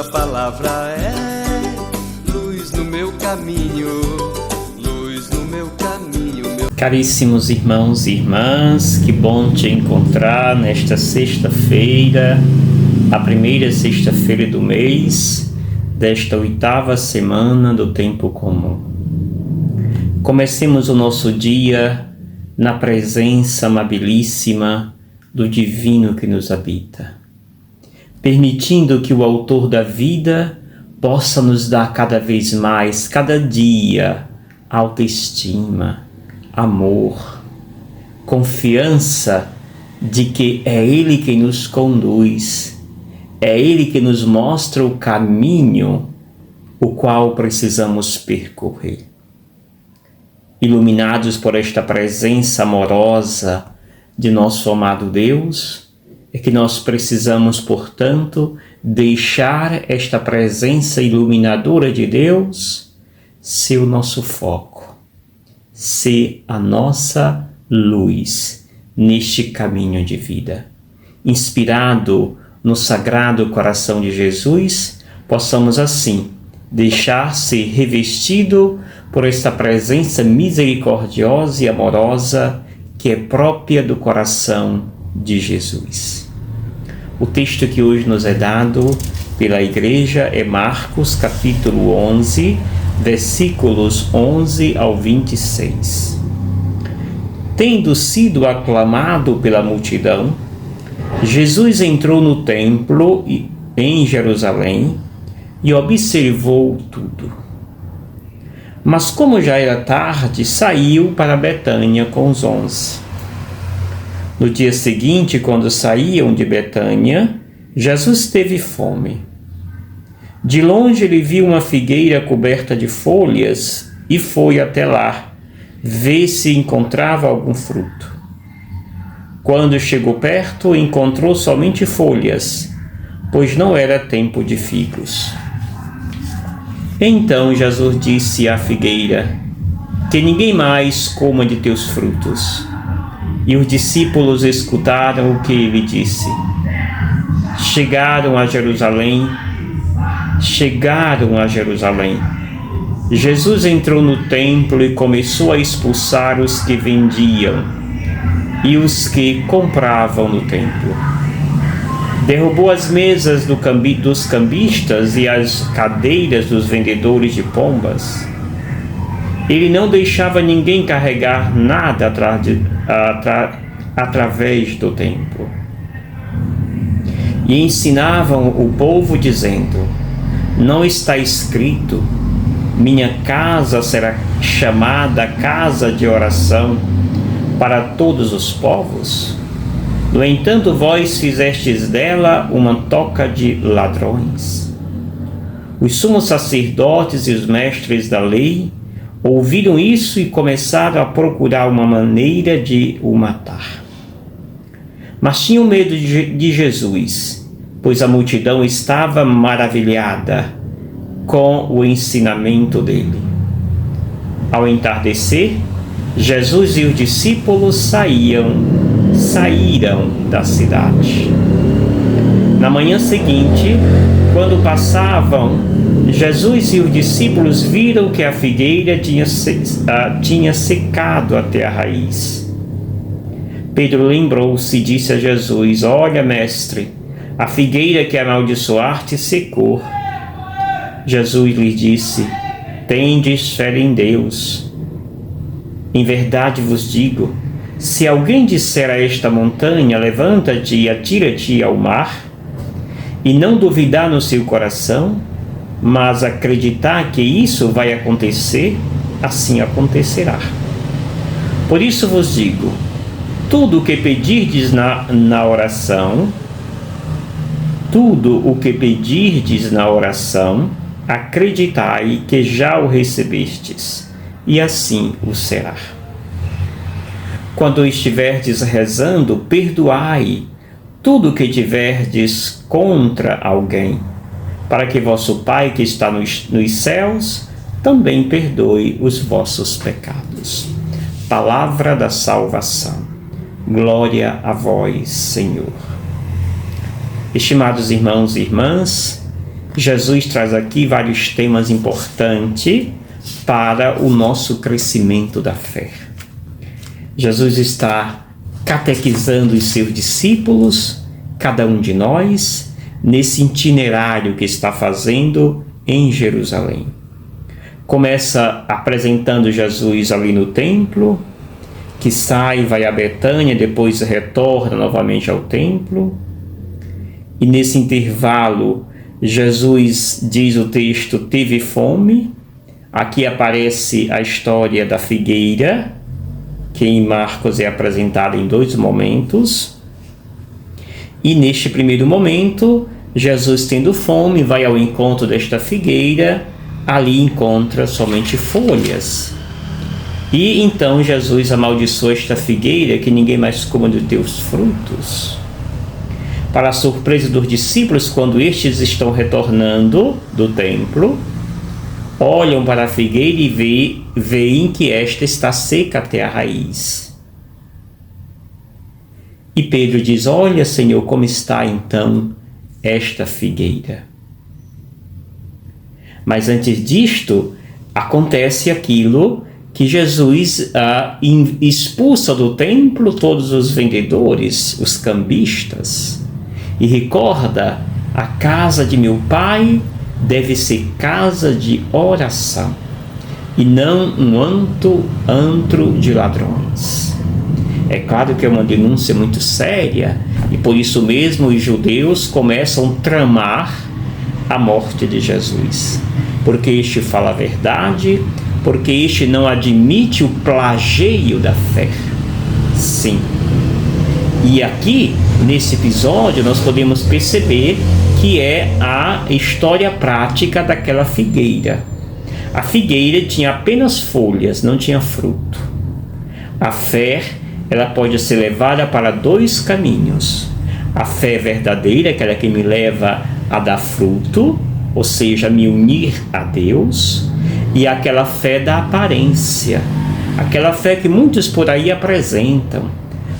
Tua palavra é luz no meu caminho, luz no meu caminho. Caríssimos irmãos e irmãs, que bom te encontrar nesta sexta-feira, a primeira sexta-feira do mês, desta 8ª semana do tempo comum. Comecemos o nosso dia na presença amabilíssima do Divino que nos habita, permitindo que o Autor da vida possa nos dar cada vez mais, cada dia, autoestima, amor, confiança de que é Ele quem nos conduz, é Ele que nos mostra o caminho o qual precisamos percorrer. Iluminados por esta presença amorosa de nosso amado Deus, é que nós precisamos, portanto, deixar esta presença iluminadora de Deus ser o nosso foco, ser a nossa luz neste caminho de vida. Inspirado no Sagrado Coração de Jesus, possamos assim deixar-se revestido por esta presença misericordiosa e amorosa que é própria do coração de Jesus. O texto que hoje nos é dado pela Igreja é Marcos, capítulo 11, versículos 11 ao 26. Tendo sido aclamado pela multidão, Jesus entrou no templo em Jerusalém e observou tudo. Mas como já era tarde, saiu para Betânia com os 11. No dia seguinte, quando saíam de Betânia, Jesus teve fome. De longe ele viu uma figueira coberta de folhas e foi até lá, ver se encontrava algum fruto. Quando chegou perto, encontrou somente folhas, pois não era tempo de figos. Então Jesus disse à figueira: que ninguém mais coma de teus frutos. E os discípulos escutaram o que ele disse. Chegaram a Jerusalém. Jesus entrou no templo e começou a expulsar os que vendiam e os que compravam no templo. Derrubou as mesas dos cambistas e as cadeiras dos vendedores de pombas. Ele não deixava ninguém carregar nada através do templo. E ensinavam o povo dizendo: não está escrito, minha casa será chamada casa de oração para todos os povos? No entanto, vós fizestes dela uma toca de ladrões. Os sumos sacerdotes e os mestres da lei ouviram isso e começaram a procurar uma maneira de o matar. Mas tinham medo de Jesus, pois a multidão estava maravilhada com o ensinamento dele. Ao entardecer, Jesus e os discípulos saíram da cidade. Na manhã seguinte, quando passavam, Jesus e os discípulos viram que a figueira tinha secado até a raiz. Pedro lembrou-se e disse a Jesus: olha, mestre, a figueira que amaldiçoaste secou. Jesus lhe disse: tendes fé em Deus. Em verdade vos digo, se alguém disser a esta montanha, levanta-te e atira-te ao mar, e não duvidar no seu coração, mas acreditar que isso vai acontecer, assim acontecerá. Por isso vos digo, tudo o que pedirdes na oração, acreditai que já o recebestes, e assim o será. Quando estiverdes rezando, perdoai tudo o que tiverdes contra alguém, para que vosso Pai que está nos céus também perdoe os vossos pecados. Palavra da salvação. Glória a vós, Senhor. Estimados irmãos e irmãs, Jesus traz aqui vários temas importantes para o nosso crescimento da fé. Jesus está catequizando os seus discípulos, cada um de nós, nesse itinerário que está fazendo em Jerusalém. Começa apresentando Jesus ali no templo, que sai, vai a Betânia, depois retorna novamente ao templo. E nesse intervalo, Jesus, diz o texto, teve fome. Aqui aparece a história da figueira, que em Marcos é apresentada em 2 momentos. E neste primeiro momento, Jesus, tendo fome, vai ao encontro desta figueira, ali encontra somente folhas. E então Jesus amaldiçoa esta figueira, que ninguém mais coma dos teus frutos. Para a surpresa dos discípulos, quando estes estão retornando do templo, olham para a figueira e veem que esta está seca até a raiz. E Pedro diz: olha, Senhor, como está então esta figueira. Mas antes disto, acontece aquilo que Jesus expulsa do templo todos os vendedores, os cambistas, e recorda: a casa de meu pai deve ser casa de oração, e não um antro de ladrões. É claro que é uma denúncia muito séria, e por isso mesmo os judeus começam a tramar a morte de Jesus, porque este fala a verdade, porque este não admite o plageio da fé. Sim. E aqui, nesse episódio, nós podemos perceber que é a história prática daquela figueira. A figueira tinha apenas folhas, não tinha fruto. A fé, ela pode ser levada para 2 caminhos. A fé verdadeira, aquela que me leva a dar fruto, ou seja, me unir a Deus, e aquela fé da aparência, aquela fé que muitos por aí apresentam,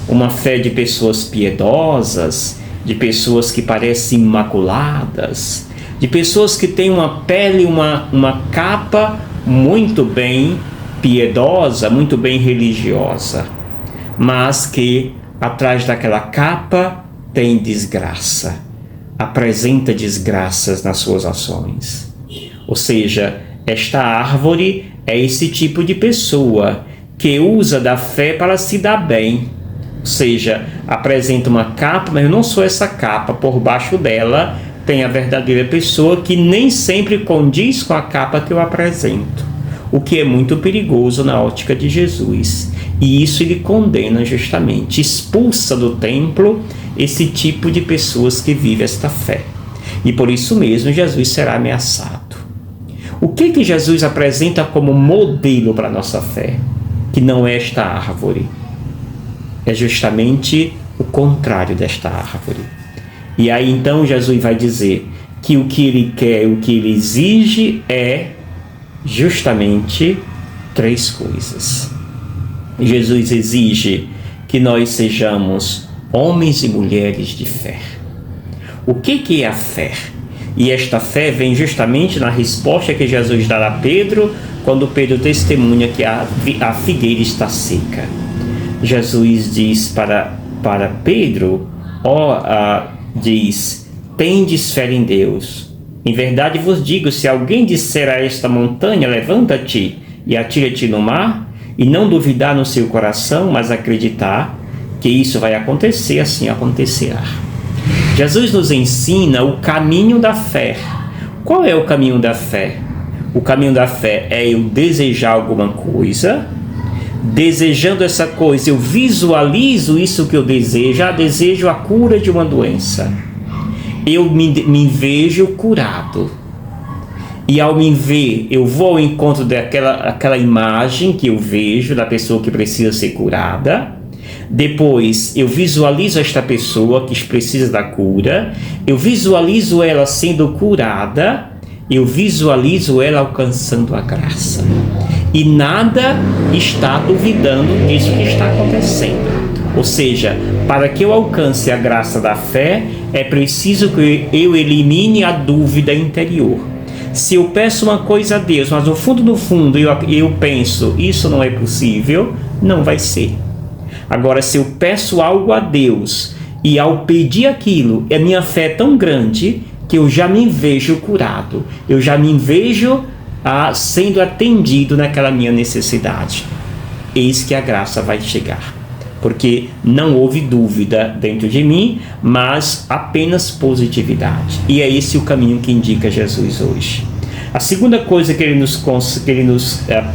uma fé de pessoas piedosas, de pessoas que parecem imaculadas, de pessoas que têm uma pele, uma capa muito bem piedosa, muito bem religiosa, mas que atrás daquela capa tem desgraça, apresenta desgraças nas suas ações. Ou seja, esta árvore é esse tipo de pessoa que usa da fé para se dar bem. Ou seja, apresenta uma capa, mas eu não sou essa capa. Por baixo dela tem a verdadeira pessoa, que nem sempre condiz com a capa que eu apresento. O que é muito perigoso na ótica de Jesus. E isso ele condena justamente, expulsa do templo esse tipo de pessoas que vivem esta fé. E por isso mesmo Jesus será ameaçado. O que Jesus apresenta como modelo para a nossa fé? Que não é esta árvore. É justamente o contrário desta árvore. E aí então Jesus vai dizer que o que ele quer, o que ele exige é justamente 3 coisas. Jesus exige que nós sejamos homens e mulheres de fé. O que é a fé? E esta fé vem justamente na resposta que Jesus dá a Pedro, quando Pedro testemunha que a figueira está seca. Jesus diz para Pedro, diz: tendes fé em Deus. Em verdade vos digo, se alguém disser a esta montanha, levanta-te e atira-te no mar, e não duvidar no seu coração, mas acreditar que isso vai acontecer, assim acontecerá. Jesus nos ensina o caminho da fé. Qual é o caminho da fé? O caminho da fé é eu desejar alguma coisa. Desejando essa coisa, eu visualizo isso que eu desejo. Desejo a cura de uma doença. Eu me vejo curado. E ao me ver, eu vou ao encontro daquela imagem que eu vejo da pessoa que precisa ser curada. Depois, eu visualizo esta pessoa que precisa da cura. Eu visualizo ela sendo curada. Eu visualizo ela alcançando a graça. E nada está duvidando disso que está acontecendo. Ou seja, para que eu alcance a graça da fé, é preciso que eu elimine a dúvida interior. Se eu peço uma coisa a Deus, mas no fundo eu penso, isso não é possível, não vai ser. Agora, se eu peço algo a Deus e ao pedir aquilo, a minha fé é tão grande que eu já me vejo curado, eu já me vejo sendo atendido naquela minha necessidade. Eis que a graça vai chegar, porque não houve dúvida dentro de mim, mas apenas positividade. E é esse o caminho que indica Jesus hoje. A segunda coisa que ele nos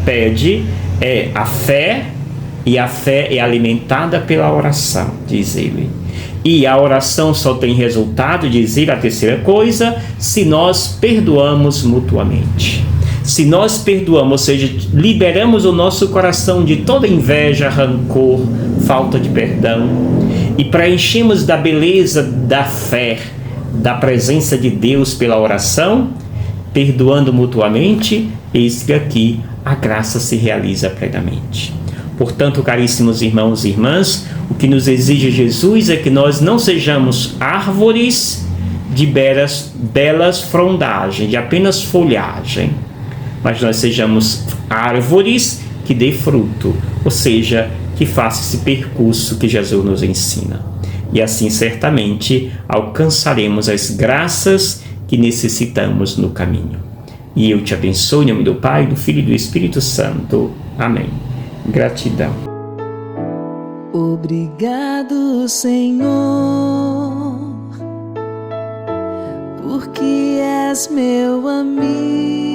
pede é a fé, e a fé é alimentada pela oração, diz ele. E a oração só tem resultado, diz ele, a terceira coisa, se nós perdoamos mutuamente. Se nós perdoamos, ou seja, liberamos o nosso coração de toda inveja, rancor, falta de perdão, e preenchemos da beleza da fé, da presença de Deus pela oração, perdoando mutuamente, eis que aqui a graça se realiza plenamente. Portanto, caríssimos irmãos e irmãs, o que nos exige Jesus é que nós não sejamos árvores de belas frondagens, de apenas folhagem, mas nós sejamos árvores que dê fruto, ou seja, que faça esse percurso que Jesus nos ensina. E assim, certamente, alcançaremos as graças que necessitamos no caminho. E eu te abençoo em nome do Pai, do Filho e do Espírito Santo. Amém. Gratidão. Obrigado, Senhor, porque és meu amigo.